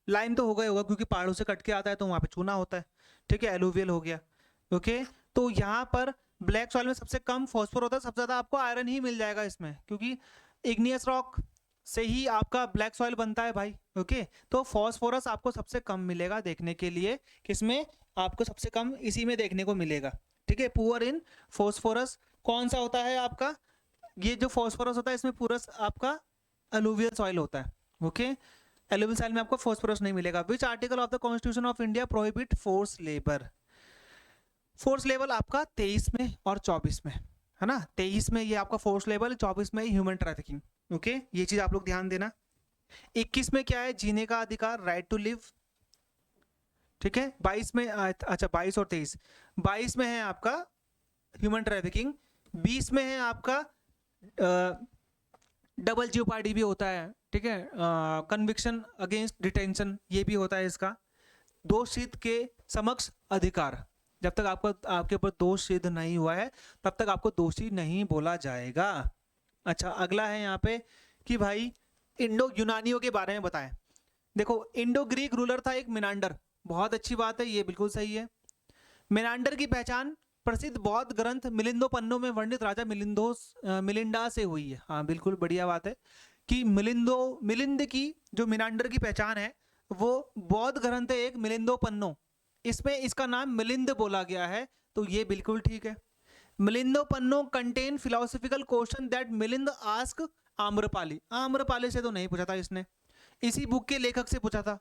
लाइम तो होगा ही होगा क्योंकि पहाड़ों से कट के आता है तो वहां पे चूना होता है, ठीक है। एलुवियल हो गया, ओके। तो यहाँ पर ब्लैक सॉइल में सबसे कम फॉस्फोर होता है, सबसे ज्यादा आपको आयरन ही मिल जाएगा इसमें, क्योंकि इग्नियस रॉक से ही आपका ब्लैक सॉइल बनता है भाई, ओके। तो फॉस्फोरस आपको सबसे कम मिलेगा देखने के लिए, किसमें? आपको सबसे कम इसी में देखने को मिलेगा, ठीक है। पुअर इन फॉस्फोरस कौन सा होता है आपका? ये जो फॉस्फोरस होता है इसमें पूरा आपका अलुवियल सॉइल होता है, ओके। एलुवियल सॉइल में आपको फॉस्फोरस नहीं मिलेगा। विच article of the constitution of India prohibit force labour? Force level आपका 23 में और 24 में, है ना। 23 में ये आपका फोर्स लेवल, 24 में ह्यूमन ट्रैफिकिंग, ओके। ये चीज आप लोग ध्यान देना। 21 में क्या है? जीने का अधिकार, राइट टू लिव, ठीक है। 22 में अच्छा 22 और 23, 22 में है आपका ह्यूमन ट्रैफिकिंग, 20 में है आपका डबल जीओपार्डी भी होता है, ठीक है। कन्विक्शन अगेंस्ट डिटेंशन ये भी होता है इसका। दोषित के समक्ष अधिकार, जब तक आपको आपके ऊपर दोष सिद्ध नहीं हुआ है तब तक आपको दोषी नहीं बोला जाएगा। अच्छा, अगला है यहाँ पे कि भाई इंडो यूनानियों के बारे में बताएं। देखो, इंडो ग्रीक रूलर था एक मिनांडर, बहुत अच्छी बात है, ये बिल्कुल सही है। मिनांडर की पहचान प्रसिद्ध बौद्ध ग्रंथ मिलिंदोपन्नो में वर्णित राजा मिलिंडा से हुई है। हाँ बिल्कुल बढ़िया बात है कि मिलिंद की जो मिनांडर की पहचान है वो बौद्ध ग्रंथ है एक मिलिंदोपन्नो, इसमें इसका नाम मिलिंद बोला गया है, तो ये बिल्कुल ठीक है। Milindapanho contain philosophical question that Milind ask Amrapali. Amrapali से तो नहीं पूछा था इसने, इसी बुक के लेखक से पूछा था।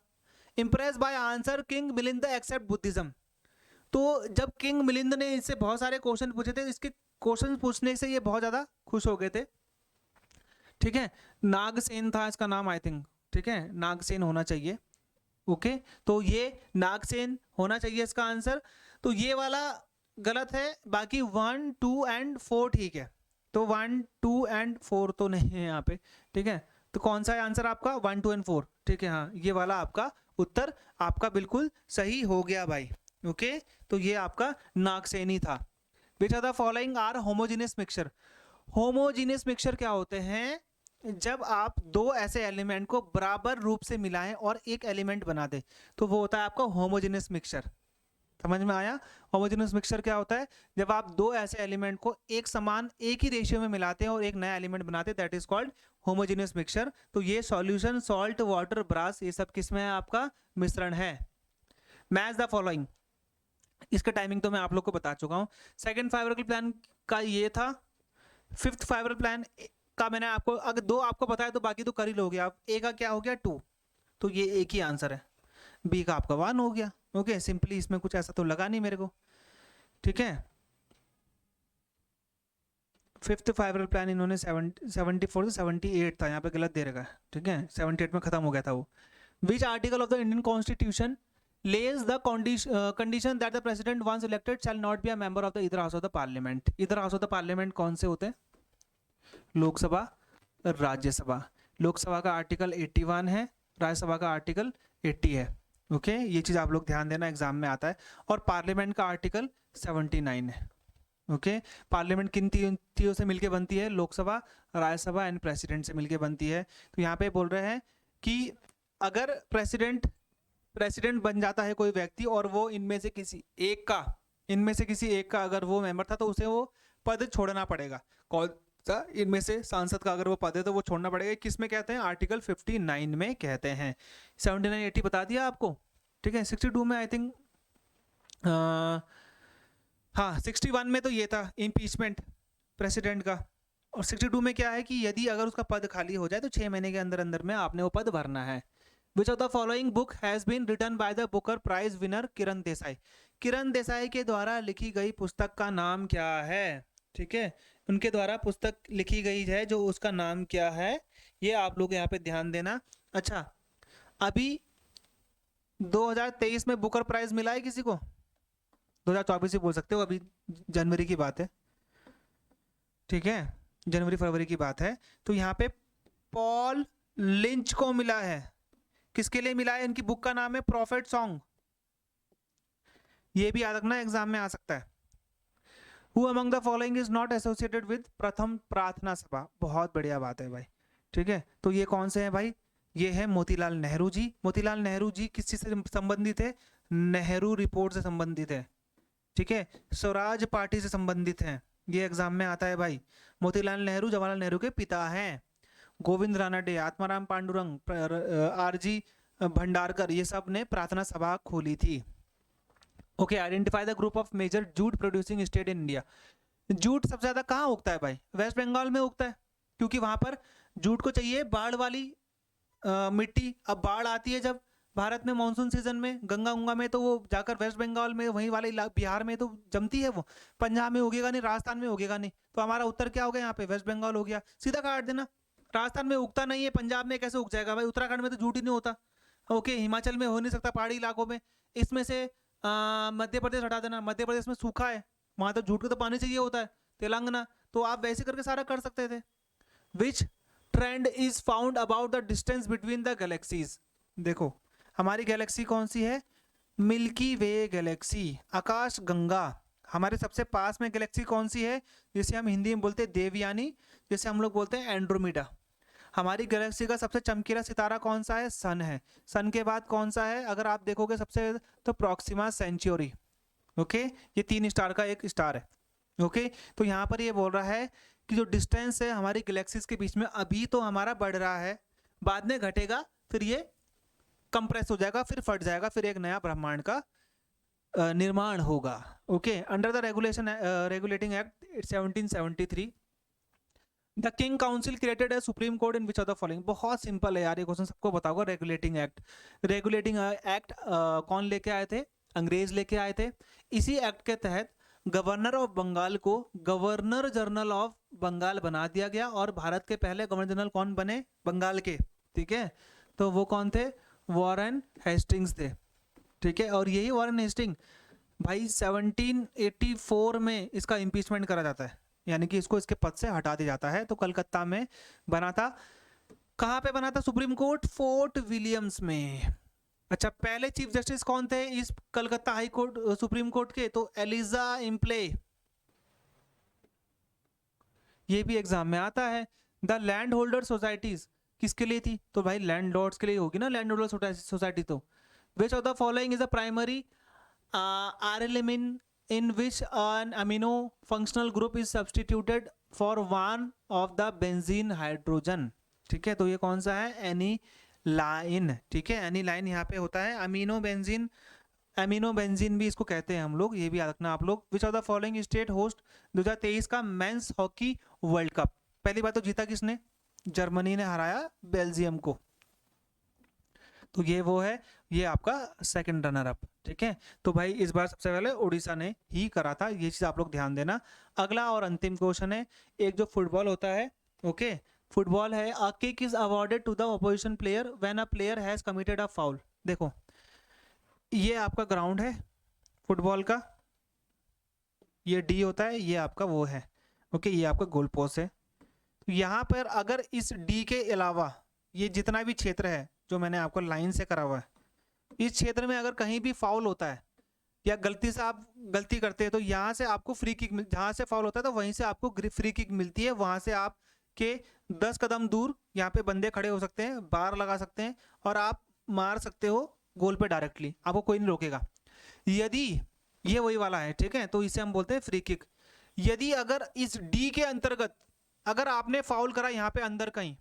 Impress by answer king Milind except Buddhism. तो जब किंग मिलिंद ने इससे बहुत सारे क्वेश्चन पूछे थे, इसके क्वेश्चन पूछने से ये बहुत ज्यादा खुश हो गए थे, ठीक है। नागसेन था इसका नाम, आई थिंक, ठीक है, नागसेन होना चाहिए, ओके। तो ये नागसेन होना चाहिए इसका आंसर। तो ये वाला गलत है, बाकी 1 2 एंड 4 ठीक है। तो 1 2 एंड 4 तो नहीं है यहाँ पे, ठीक है। तो कौन सा है आंसर आपका? 1 2 एंड 4, ठीक है। हाँ, ये वाला आपका उत्तर आपका बिल्कुल सही हो गया भाई, ओके। तो ये आपका नागसेनी था। Which are the following are homogeneous mixture? Homogeneous mixture क्या होते हैं? जब आप दो ऐसे एलिमेंट को बराबर रूप से मिलाएं और एक एलिमेंट बना दे तो वो होता है आपका होमोजेनियस मिक्सचर। समझ में आया? होमोजेनियस मिक्सचर क्या होता है? जब आप दो ऐसे एलिमेंट को एक समान एक ही रेशियो में मिलाते हैं और एक नया एलिमेंट बनाते हैं, that is called homogeneous mixture. तो ये सॉल्यूशन, सॉल्ट, वाटर, ब्रास, ये सब किसमें है? आपका मिश्रण है। मैच द फॉलोइंग, इसका टाइमिंग तो मैं आप लोग को बता चुका हूं। सेकंड फाइवर्कल प्लान का ये था। फिफ्थ फाइवर्कल प्लान का मैंने आपको, अगर दो आपको पता है तो बाकी तो कर ही लोगे आप। ए का क्या हो गया? 2, तो ये एक ही आंसर है। बी का आपका 1 हो गया, ओके। सिंपली इसमें कुछ ऐसा तो लगा नहीं मेरे को, ठीक है। फिफ्थ फाइवर्कल प्लान इन्होंने 74 से 78 था, यहाँ पे गलत दे रखा है, ठीक है। 78 में खत्म हो गया था वो। विच article of the Indian constitution lays the condition that the president once elected shall not be a member of the either house of the parliament? either house of the parliament कौन से होते हैं? लोकसभा, राज्यसभा। लोकसभा का आर्टिकल 81 है, राज्यसभा का article 80 है, okay. ये चीज आप लोग ध्यान देना, एग्जाम में आता है। और पार्लियामेंट का आर्टिकल 79 है, ओके, पार्लियामेंट किन तीनों से मिलके बनती है? लोकसभा, राज्यसभा एंड प्रेसिडेंट से मिलके बनती है। तो यहाँ पे बोल रहे हैं कि अगर प्रेसिडेंट बन जाता है कोई व्यक्ति और वो इनमें से किसी एक का अगर वो मेंबर था तो उसे वो पद छोड़ना पड़ेगा। कौन सा? इनमें से सांसद का अगर वो पद है तो वो छोड़ना पड़ेगा। किस में कहते हैं? आर्टिकल 59 में कहते हैं। 79 80 बता दिया आपको, ठीक है। 62 में आई थिंक, हाँ 61 में तो ये था इम्पीचमेंट प्रेसिडेंट का, और 62 में क्या है कि यदि अगर उसका पद खाली हो जाए तो 6 महीने के अंदर अंदर में आपने वो पद भरना है। Which of the following book has been written by the Booker prize winner Kiran Desai? Kiran Desai के द्वारा लिखी गई पुस्तक का नाम क्या है? ठीक है, उनके द्वारा पुस्तक लिखी गई है जो उसका नाम क्या है, ये आप लोग यहाँ पे ध्यान देना। अच्छा, अभी 2023 में बुकर प्राइज मिला है किसी को? 2024 ही बोल सकते हो, अभी जनवरी की बात है, ठीक है, जनवरी फरवरी की बात है। तो यहाँ पे पॉल लिंच को मिला है। किसके लिए मिला है? इनकी बुक का नाम है प्रॉफिट सॉन्ग। ये भी याद रखना, एग्जाम में आ सकता है। Who among the following is not associated with प्रथम प्रार्थना सभा? बहुत बढ़िया बात है भाई, ठीक है। तो ये कौन से हैं भाई? ये है मोतीलाल नेहरू जी। मोतीलाल नेहरू जी किस चीज से संबंधित है? नेहरू रिपोर्ट से संबंधित है, ठीक है। स्वराज पार्टी से संबंधित हैं, ये एग्जाम में आता है भाई। मोतीलाल नेहरू जवाहरलाल नेहरू के पिता हैं। गोविंद रानडे, आत्माराम पांडुरंग, आरजी भंडारकर, ये सब ने प्रार्थना सभा खोली थी। Okay, identify the group of major jute producing state in India. Jute सबसे ज्यादा कहाँ उगता है भाई? वेस्ट बंगाल में उगता है, क्योंकि वहां पर जूट को चाहिए बाढ़ वाली मिट्टी। अब बाढ़ आती है जब भारत में मानसून सीजन में, गंगा गंगा में, तो वो जाकर वेस्ट बंगाल में, वहीं वाले बिहार में तो जमती है वो। पंजाब में उगेगा नहीं, राजस्थान में उगेगा नहीं, तो हमारा उत्तर क्या हो गया? यहाँ पे वेस्ट बंगाल हो गया। सीधा काट देना, राजस्थान में उगता नहीं है, पंजाब में कैसे उग जाएगा भाई? उत्तराखंड में तो जूट ही नहीं होता। ओके, हिमाचल में हो नहीं सकता, पहाड़ी इलाकों में। इसमें से मध्य प्रदेश हटा देना, मध्य प्रदेश में सूखा है, वहां तो जूट को तो पानी चाहिए होता है। तेलंगाना, तो आप वैसे करके सारा कर सकते थे। Which trend is found about the distance between the galaxies? देखो, हमारी गैलेक्सी कौन सी है? मिल्की वे गैलेक्सी, आकाश गंगा। हमारे सबसे पास में गैलेक्सी कौन सी है? जिसे हम हिंदी में बोलते हैं देवयानी, जिसे हम लोग बोलते हैं एंड्रोमीडा। हमारी गैलेक्सी का सबसे चमकीला सितारा कौन सा है? सन है। सन के बाद कौन सा है अगर आप देखोगे सबसे, तो प्रॉक्सिमा सेंचुरी। ओके, ये 3 स्टार का एक स्टार है। ओके, तो यहाँ पर ये बोल रहा है कि जो डिस्टेंस है हमारी गैलेक्सीज के बीच में, अभी तो हमारा बढ़ रहा है, बाद में घटेगा, फिर ये कंप्रेस हो जाएगा, फिर फट जाएगा, फिर एक नया ब्रह्मांड का निर्माण होगा। Okay, under the regulating act 1773 the king council created a supreme court in which of the following? बहुत सिंपल है यार, ये क्वेश्चन सबको बताओगा। रेगुलेटिंग एक्ट, रेगुलेटिंग एक्ट कौन लेके आए थे? अंग्रेज लेके आए थे। इसी एक्ट के तहत गवर्नर ऑफ बंगाल को गवर्नर जनरल ऑफ बंगाल बना दिया गया, और भारत के पहले गवर्नर जनरल कौन बने बंगाल के? ठीक है, तो वो कौन थे? वॉरेन हेस्टिंग्स थे, ठीक है। और यही वॉरेन हेस्टिंग भाई 1784 में इसका इम्पीचमेंट करा जाता है, यानी कि इसको इसके पद से हटा दिया जाता है। तो कलकत्ता में बना था। कहाँ पे बना था सुप्रीम कोर्ट? फोर्ट विलियम्स में। अच्छा, पहले चीफ जस्टिस कौन थे इस Calcutta high court supreme court के? तो एलिजा इम्प्ले। ये भी एग्जाम में आता है। द लैंड होल्डर सोसाइटीज किसके लिए थी? तो भाई लैंड लॉर्ड्स के लिए होगी ना लैंड होल्डर सोसाइटी। तो which of the following is a primary आरएलएमिन in which an amino functional group is substituted for one of the benzene hydrogen? ठीक है, तो ये कौन सा है? एनिलाइन, ठीक है। एनिलाइन यहाँ पे होता है। अमीनो बेंजीन भी इसको कहते हैं हम लोग, ये भी याद रखना आप लोग। विच of the following state host 2023 का मेंस हॉकी वर्ल्ड कप? पहली बात तो जीता किसने? जर्मनी ने हराया बेल्जियम को, तो ये वो है, ये आपका सेकंड रनर अप, ठीक है। तो भाई इस बार सबसे पहले उड़ीसा ने ही करा था, ये चीज आप लोग ध्यान देना। अगला और अंतिम क्वेश्चन है, एक जो फुटबॉल होता है, ओके, फुटबॉल है, a kick is awarded to the opposition player when a player has committed a foul. देखो, ये आपका ग्राउंड है फुटबॉल का, ये डी होता है, ये आपका वो है, ओके, ये आपका गोल पोस्ट है। यहाँ पर अगर इस डी के अलावा ये जितना भी क्षेत्र है जो मैंने आपको लाइन से करा हुआ है, इस क्षेत्र में अगर कहीं भी फाउल होता है, या गलती से आप गलती करते हैं तो यहाँ से आपको फ्री किक जहाँ से फाउल होता है तो वहीं से आपको फ्री किक मिलती है, वहाँ से आप के 10 कदम दूर यहाँ पे बंदे खड़े हो सकते हैं, बार लगा सकते हैं और आप मार सकते हो गोल पे डायरेक्टली, आपको कोई नहीं रोकेगा। यदि ये वही वाला है, ठीक है, तो इसे हम बोलते हैं फ्री किक। यदि अगर इस डी के अंतर्गत अगर आपने फाउल करा यहाँ पे अंदर कहीं,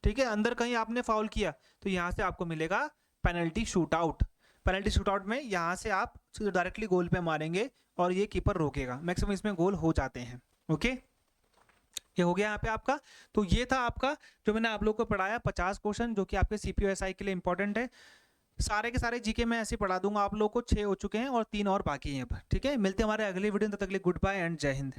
ठीक है, अंदर कहीं आपने फाउल किया तो यहाँ से आपको मिलेगा penalty shoot out. Penalty shoot out में यहाँ से आप डायरेक्टली गोल पे मारेंगे और ये कीपर रोकेगा, मैक्सिमम इसमें गोल हो जाते हैं। ओके, ये हो गया यहाँ पे आपका। तो ये था आपका जो मैंने आप लोग को पढ़ाया 50 क्वेश्चन जो कि आपके सीपीओएसआई के लिए इंपॉर्टेंट है। सारे के सारे जीके मैं ऐसे पढ़ा दूंगा आप लोग को, 6 हो चुके हैं और 3 और बाकी हैं अब, ठीक है। मिलते हैं हमारे अगले वीडियो में, तब तक के लिए गुड बाय एंड जय हिंद।